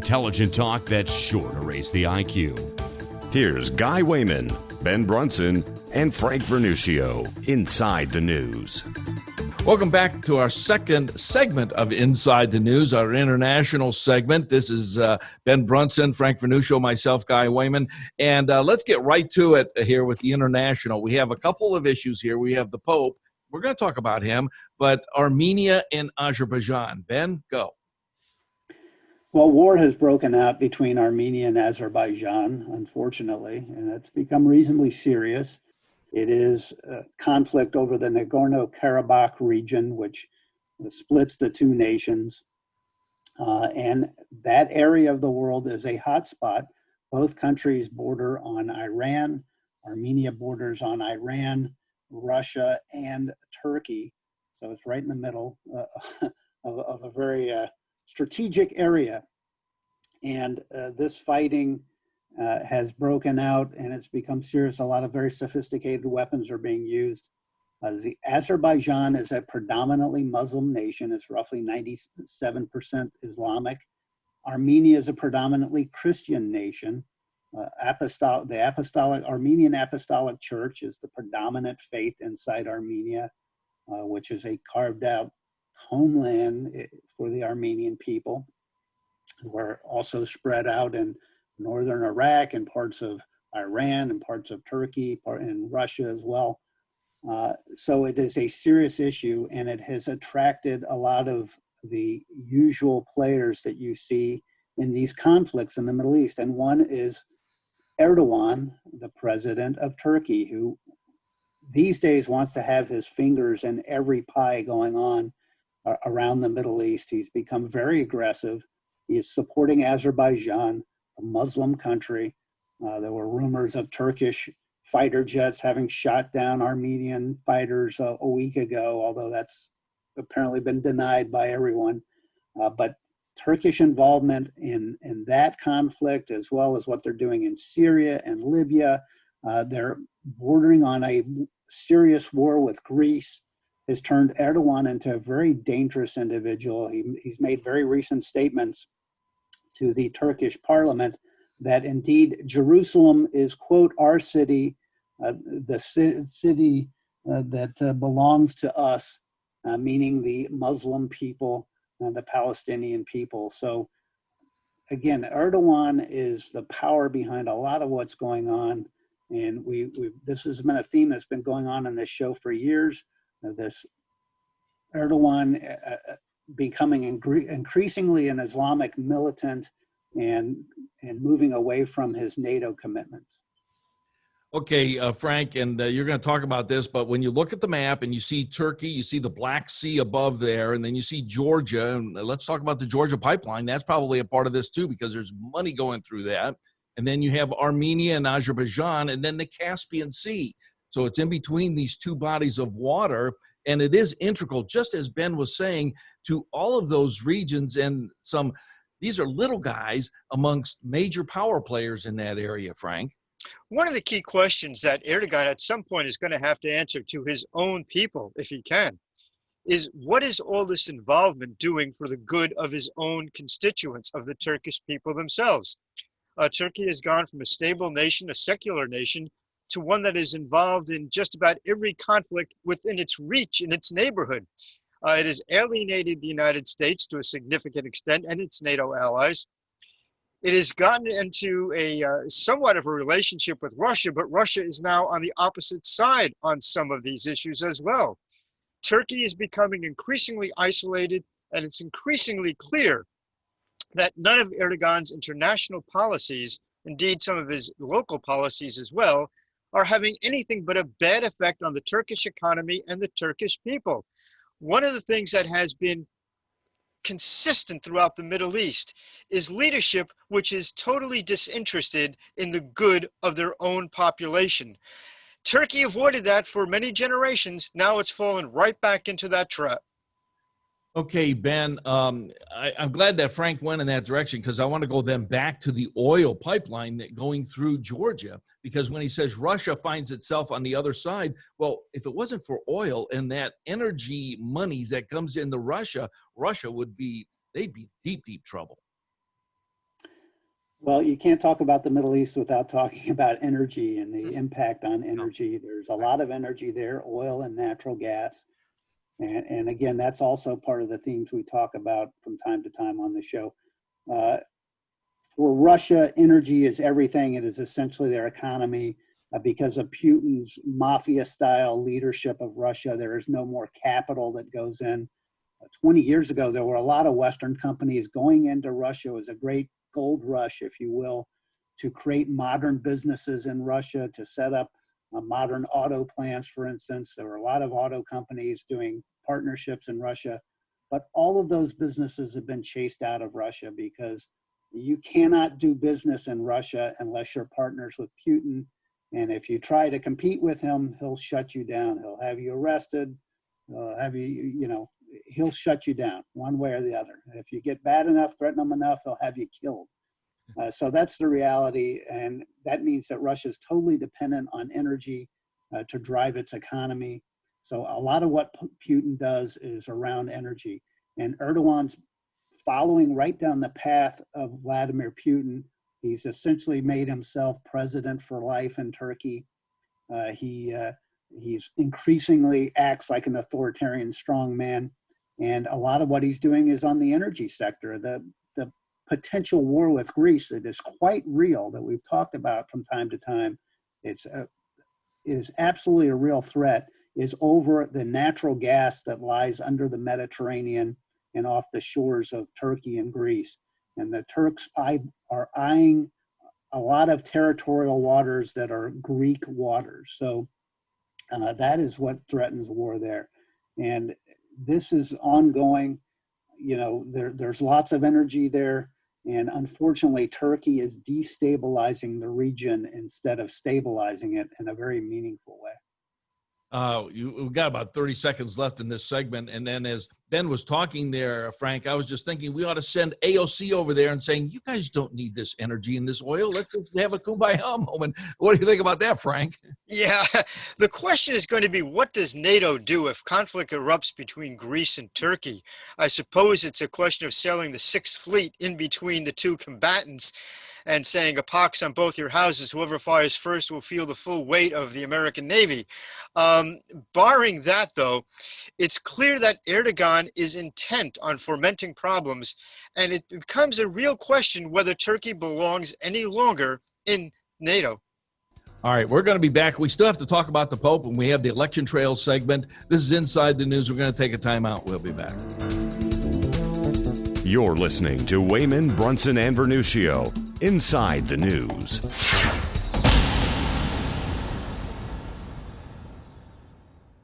Intelligent talk that's sure to raise the IQ. Here's Guy Wehman, Ben Brunson, and Frank Vernuccio inside the news. Welcome back to our second segment of Inside the News, our international segment. This is Ben Brunson, Frank Vernuccio, myself, Guy Wehman. And let's get right to it here with the international. We have a couple of issues here. We have the Pope. We're going to talk about him, but Armenia and Azerbaijan. Ben, go. Well, war has broken out between Armenia and Azerbaijan, unfortunately, and it's become reasonably serious. It is a conflict over the Nagorno-Karabakh region, which splits the two nations. And that area of the world is a hotspot. Both countries border on Iran. Armenia borders on Iran, Russia, and Turkey. So it's right in the middle of a very strategic area. And this fighting has broken out and it's become serious. A lot of very sophisticated weapons are being used. The Azerbaijan is a predominantly Muslim nation. It's roughly 97% Islamic. Armenia is a predominantly Christian nation. The Armenian Apostolic Church is the predominant faith inside Armenia, which is a carved out homeland for the Armenian people. We're also spread out in northern Iraq and parts of Iran and parts of Turkey and Russia as well. So it is a serious issue, and it has attracted a lot of the usual players that you see in these conflicts in the Middle East. And one is Erdogan, the president of Turkey, who these days wants to have his fingers in every pie going on around the Middle East. He's become very aggressive. He is supporting Azerbaijan, a Muslim country. There were rumors of Turkish fighter jets having shot down Armenian fighters a week ago, although that's apparently been denied by everyone. But Turkish involvement in that conflict, as well as what they're doing in Syria and Libya, they're bordering on a serious war with Greece, has turned Erdogan into a very dangerous individual. He's made very recent statements to the Turkish parliament that indeed Jerusalem is, quote, our city, the city that belongs to us, meaning the Muslim people and the Palestinian people. So again, Erdogan is the power behind a lot of what's going on. And this has been a theme that's been going on in this show for years. This Erdogan becoming increasingly an Islamic militant and moving away from his NATO commitments. Okay, Frank, and you're going to talk about this, but when you look at the map and you see Turkey, you see the Black Sea above there, and then you see Georgia, and let's talk about the Georgia pipeline. That's probably a part of this too, because there's money going through that. And then you have Armenia and Azerbaijan, and then the Caspian Sea. So it's in between these two bodies of water, and it is integral, just as Ben was saying, to all of those regions. And these are little guys amongst major power players in that area, Frank. One of the key questions that Erdogan at some point is going to have to answer to his own people, if he can, is what is all this involvement doing for the good of his own constituents, of the Turkish people themselves? Turkey has gone from a stable nation, a secular nation, to one that is involved in just about every conflict within its reach, in its neighborhood. It has alienated the United States to a significant extent and its NATO allies. It has gotten into a somewhat of a relationship with Russia, but Russia is now on the opposite side on some of these issues as well. Turkey is becoming increasingly isolated, and it's increasingly clear that none of Erdogan's international policies, indeed some of his local policies as well, are having anything but a bad effect on the Turkish economy and the Turkish people. One of the things that has been consistent throughout the Middle East is leadership which is totally disinterested in the good of their own population. Turkey avoided that for many generations. Now it's fallen right back into that trap. Okay, Ben, I'm glad that Frank went in that direction, because I want to go then back to the oil pipeline that going through Georgia, because when he says Russia finds itself on the other side, well, if it wasn't for oil and that energy monies that comes into Russia, they'd be deep, deep trouble. Well, you can't talk about the Middle East without talking about energy and the impact on energy. There's a lot of energy there, oil and natural gas. And again, that's also part of the themes we talk about from time to time on the show. For Russia, energy is everything. It is essentially their economy. Because of Putin's mafia-style leadership of Russia, there is no more capital that goes in. 20 years ago, there were a lot of Western companies going into Russia. It was a great gold rush, if you will, to create modern businesses in Russia, to set up modern auto plants, for instance. There were a lot of auto companies doing partnerships in Russia, but all of those businesses have been chased out of Russia because you cannot do business in Russia unless you're partners with Putin. And if you try to compete with him, he'll shut you down. He'll have you arrested, he'll shut you down one way or the other. If you get bad enough, threaten him enough, he'll have you killed. So that's the reality. And that means that Russia is totally dependent on energy to drive its economy. So a lot of what Putin does is around energy. And Erdogan's following right down the path of Vladimir Putin. He's essentially made himself president for life in Turkey. He's increasingly acts like an authoritarian strongman. And a lot of what he's doing is on the energy sector. The potential war with Greece that is quite real, that we've talked about from time to time, is absolutely a real threat, is over the natural gas that lies under the Mediterranean and off the shores of Turkey and Greece. And the Turks are eyeing a lot of territorial waters that are Greek waters. So that is what threatens war there. And this is ongoing. There's lots of energy there. And unfortunately, Turkey is destabilizing the region instead of stabilizing it in a very meaningful way. We've got about 30 seconds left in this segment. And then as Ben was talking there, Frank, I was just thinking we ought to send AOC over there and saying, you guys don't need this energy and this oil. Let's just have a kumbaya moment. What do you think about that, Frank? Yeah, the question is going to be, what does NATO do if conflict erupts between Greece and Turkey? I suppose it's a question of sailing the Sixth Fleet in between the two combatants and saying a pox on both your houses. Whoever fires first will feel the full weight of the American Navy. Barring that, though, it's clear that Erdogan is intent on fomenting problems, and it becomes a real question whether Turkey belongs any longer in NATO. All right, we're going to be back. We still have to talk about the Pope, and we have the election trail segment. This is Inside the News. We're going to take a time out. We'll be back. You're listening to Wehman, Brunson, and Vernuccio, Inside the News.